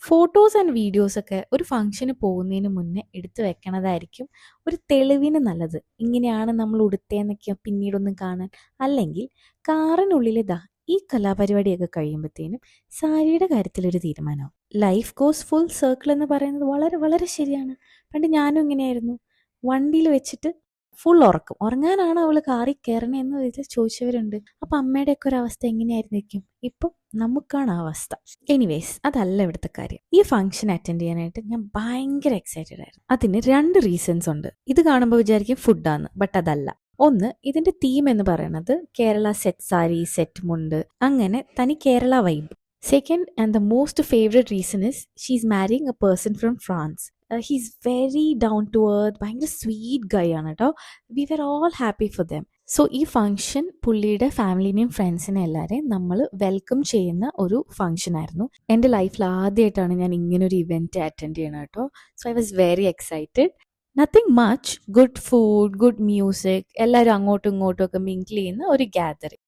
Photos and വീഡിയോസൊക്കെ ഒരു ഫംഗ്ഷന് പോകുന്നതിന് മുന്നേ എടുത്തു വെക്കണതായിരിക്കും ഒരു തെളിവിന് നല്ലത്. ഇങ്ങനെയാണ് നമ്മൾ ഉടുത്തേന്നൊക്കെ പിന്നീടൊന്ന് കാണാൻ. അല്ലെങ്കിൽ കാറിനുള്ളിലിതാ ഈ കലാപരിപാടിയൊക്കെ കഴിയുമ്പോഴത്തേനും സാരിയുടെ കാര്യത്തിലൊരു തീരുമാനമാവും. ലൈഫ് ഗോസ് ഫുൾ സർക്കിൾ എന്ന് പറയുന്നത് വളരെ വളരെ ശരിയാണ്. പണ്ട് ഞാനും ഇങ്ങനെയായിരുന്നു. വണ്ടിയിൽ വെച്ചിട്ട് ഫുൾ ഉറക്കം. ഉറങ്ങാനാണ് അവൾ കാറിൽ കയറണേ എന്ന് വിധത്തിൽ ചോദിച്ചവരുണ്ട്. അപ്പം അമ്മയുടെയൊക്കെ ഒരു അവസ്ഥ എങ്ങനെയായിരുന്നിരിക്കും? ഇപ്പം നമുക്കാണ് ആ അവസ്ഥ. എനിവേസ്, അതല്ല ഇവിടുത്തെ കാര്യം. ഈ ഫംഗ്ഷൻ അറ്റൻഡ് ചെയ്യാനായിട്ട് ഞാൻ ഭയങ്കര എക്സൈറ്റഡ് ആയിരുന്നു. അതിന് 2 റീസൺസ് ഉണ്ട്. ഇത് കാണുമ്പോൾ വിചാരിക്കും ഫുഡാന്ന്, ബട്ട് അതല്ല. ഒന്ന്, ഇതിന്റെ തീം എന്ന് പറയുന്നത് കേരള സെറ്റ് സാരി, സെറ്റ് മുണ്ട്, അങ്ങനെ തനി Kerala vibe. Second and the most favourite reason is she's marrying a person from France. He's very down to earth, ഭയങ്കര സ്വീറ്റ് ഗൈ ആണ് കേട്ടോ. We were all happy for them. So ഈ function പുള്ളിയുടെ ഫാമിലിനെയും ഫ്രണ്ട്സിനെയും എല്ലാവരെയും നമ്മൾ വെൽക്കം ചെയ്യുന്ന ഒരു ഫംഗ്ഷൻ ആയിരുന്നു. എൻ്റെ ലൈഫിൽ ആദ്യമായിട്ടാണ് ഞാൻ ഇങ്ങനൊരു ഇവൻറ്റ് അറ്റൻഡ് ചെയ്യണം കേട്ടോ. So I was very excited. Nothing much, good food, good music, എല്ലാവരും അങ്ങോട്ടും ഇങ്ങോട്ടും ഒക്കെ മിങ്കിൾ ചെയ്യുന്ന ഒരു ഗ്യാതറിങ്.